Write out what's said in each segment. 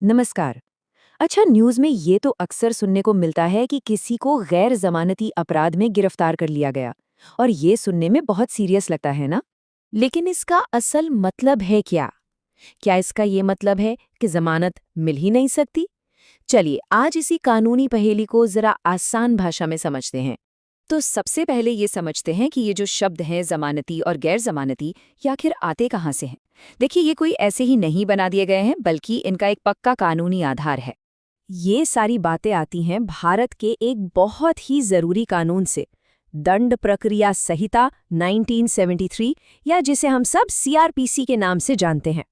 नमस्कार। अच्छा, न्यूज़ में ये तो अक्सर सुनने को मिलता है कि किसी को गैर जमानती अपराध में गिरफ्तार कर लिया गया। और ये सुनने में बहुत सीरियस लगता है ना। लेकिन इसका असल मतलब है क्या? क्या इसका ये मतलब है कि जमानत मिल ही नहीं सकती? चलिए आज इसी कानूनी पहेली को जरा आसान भाषा में समझते हैं। तो सबसे पहले ये समझते हैं कि ये जो शब्द हैं जमानती और गैर जमानती, ये आखिर आते कहाँ से हैं। देखिए, ये कोई ऐसे ही नहीं बना दिए गए हैं, बल्कि इनका एक पक्का कानूनी आधार है। ये सारी बातें आती हैं भारत के एक बहुत ही जरूरी कानून से, दंड प्रक्रिया संहिता 1973, या जिसे हम सब सीआरपीसी के नाम से जानते हैं।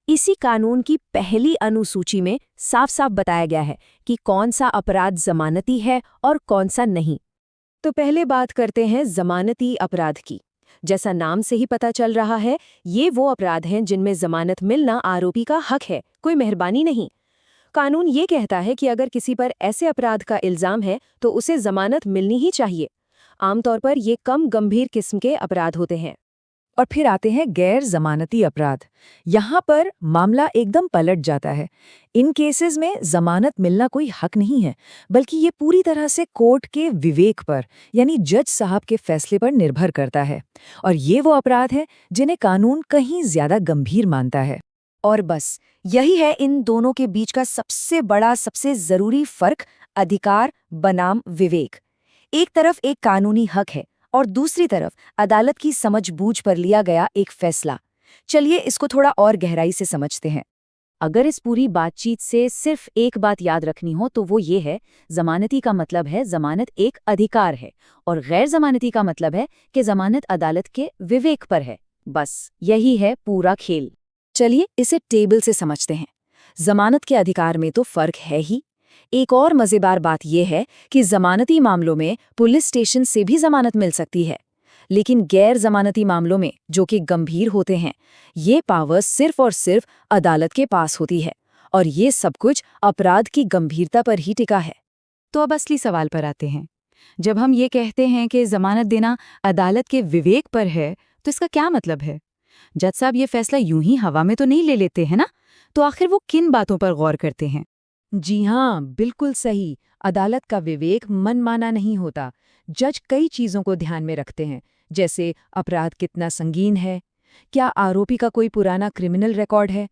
इसी कानून की पहली अनुसूची में साफ साफ बताया गया है कि कौन सा अपराध जमानती है और कौन सा नहीं। तो पहले बात करते हैं जमानती अपराध की। जैसा नाम से ही पता चल रहा है, ये वो अपराध हैं जिनमें जमानत मिलना आरोपी का हक है, कोई मेहरबानी नहीं। कानून ये कहता है कि अगर किसी पर ऐसे अपराध का इल्जाम है तो उसे जमानत मिलनी ही चाहिए। आमतौर पर ये कम गंभीर किस्म के अपराध होते हैं। और फिर आते हैं गैर जमानती अपराध। यहाँ पर मामला एकदम पलट जाता है। इन केसेस में जमानत मिलना कोई हक नहीं है, बल्कि ये पूरी तरह से कोर्ट के विवेक पर, यानी जज साहब के फैसले पर निर्भर करता है। और ये वो अपराध है जिन्हें कानून कहीं ज्यादा गंभीर मानता है। और बस यही है इन दोनों के बीच का सबसे बड़ा, सबसे जरूरी फर्क, अधिकार बनाम विवेक। एक तरफ एक कानूनी हक है और दूसरी तरफ अदालत की समझबूझ पर लिया गया एक फैसला। चलिए इसको थोड़ा और गहराई से समझते हैं। अगर इस पूरी बातचीत से सिर्फ एक बात याद रखनी हो तो वो ये है, जमानती का मतलब है जमानत एक अधिकार है, और गैर जमानती का मतलब है कि जमानत अदालत के विवेक पर है। बस यही है पूरा खेल। चलिए इसे टेबल से समझते हैं। जमानत के अधिकार में तो फर्क है ही। एक और मजेदार बात यह है कि जमानती मामलों में पुलिस स्टेशन से भी जमानत मिल सकती है, लेकिन गैर जमानती मामलों में, जो कि गंभीर होते हैं, ये पावर सिर्फ और सिर्फ अदालत के पास होती है। और ये सब कुछ अपराध की गंभीरता पर ही टिका है। तो अब असली सवाल पर आते हैं। जब हम ये कहते हैं कि जमानत देना अदालत के विवेक पर है, तो इसका क्या मतलब है? जज साहब ये फैसला यूं ही हवा में तो नहीं ले लेते हैं ना। तो आखिर वो किन बातों पर गौर करते हैं? जी हाँ, बिल्कुल सही। अदालत का विवेक मनमाना नहीं होता। जज कई चीजों को ध्यान में रखते हैं, जैसे अपराध कितना संगीन है, क्या आरोपी का कोई पुराना क्रिमिनल रिकॉर्ड है,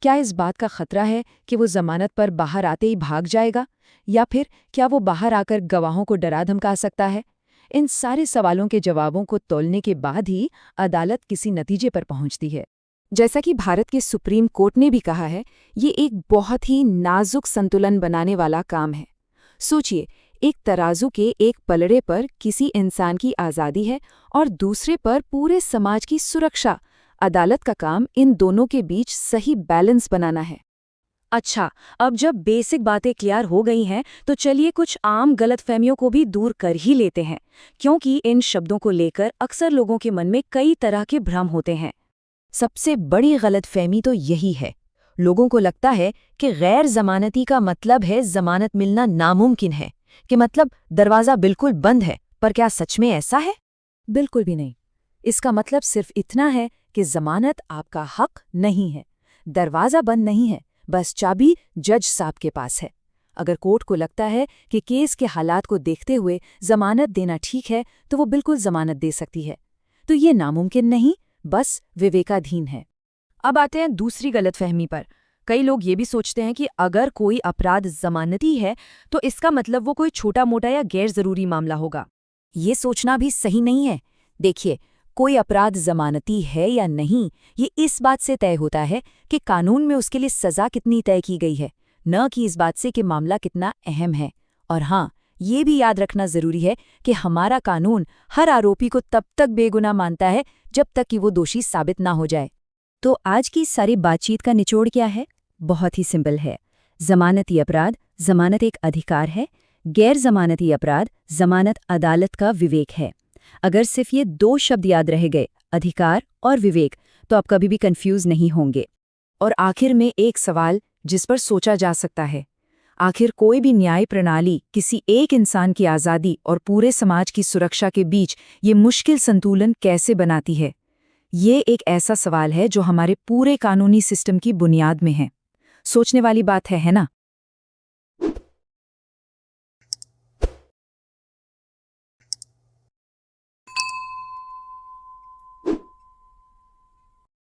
क्या इस बात का खतरा है कि वो जमानत पर बाहर आते ही भाग जाएगा, या फिर क्या वो बाहर आकर गवाहों को डरा धमका सकता है। इन सारे सवालों के जवाबों को तौलने के बाद ही अदालत किसी नतीजे पर पहुंचती है। जैसा कि भारत के सुप्रीम कोर्ट ने भी कहा है, ये एक बहुत ही नाजुक संतुलन बनाने वाला काम है। सोचिए, एक तराजू के एक पलड़े पर किसी इंसान की आज़ादी है और दूसरे पर पूरे समाज की सुरक्षा। अदालत का काम इन दोनों के बीच सही बैलेंस बनाना है। अच्छा, अब जब बेसिक बातें क्लियर हो गई हैं, तो चलिए कुछ आम गलतफहमियों को भी दूर कर ही लेते हैं, क्योंकि इन शब्दों को लेकर अक्सर लोगों के मन में कई तरह के भ्रम होते हैं। सबसे बड़ी गलतफहमी तो यही है, लोगों को लगता है कि गैर जमानती का मतलब है जमानत मिलना नामुमकिन है, कि मतलब दरवाज़ा बिल्कुल बंद है। पर क्या सच में ऐसा है? बिल्कुल भी नहीं। इसका मतलब सिर्फ इतना है कि जमानत आपका हक नहीं है, दरवाज़ा बंद नहीं है, बस चाबी जज साहब के पास है। अगर कोर्ट को लगता है कि केस के हालात को देखते हुए जमानत देना ठीक है, तो वो बिल्कुल जमानत दे सकती है। तो ये नामुमकिन नहीं, बस विवेकाधीन है। अब आते हैं दूसरी गलतफहमी पर। कई लोग ये भी सोचते हैं कि अगर कोई अपराध जमानती है तो इसका मतलब वो कोई छोटा मोटा या गैर जरूरी मामला होगा। ये सोचना भी सही नहीं है। देखिए, कोई अपराध जमानती है या नहीं, ये इस बात से तय होता है कि कानून में उसके लिए सजा कितनी तय की गई है, न कि इस बात से कि मामला कितना अहम है। और हाँ, ये भी याद रखना जरूरी है कि हमारा कानून हर आरोपी को तब तक बेगुनाह मानता है जब तक कि वो दोषी साबित ना हो जाए। तो आज की सारी बातचीत का निचोड़ क्या है? बहुत ही सिंपल है। जमानती अपराध, जमानत एक अधिकार है। गैर जमानती अपराध, जमानत अदालत का विवेक है। अगर सिर्फ ये दो शब्द याद रह गए, अधिकार और विवेक, तो आप कभी भी कंफ्यूज नहीं होंगे। और आखिर में एक सवाल जिस पर सोचा जा सकता है, आखिर कोई भी न्याय प्रणाली किसी एक इंसान की आज़ादी और पूरे समाज की सुरक्षा के बीच ये मुश्किल संतुलन कैसे बनाती है? ये एक ऐसा सवाल है जो हमारे पूरे कानूनी सिस्टम की बुनियाद में है। सोचने वाली बात है ना?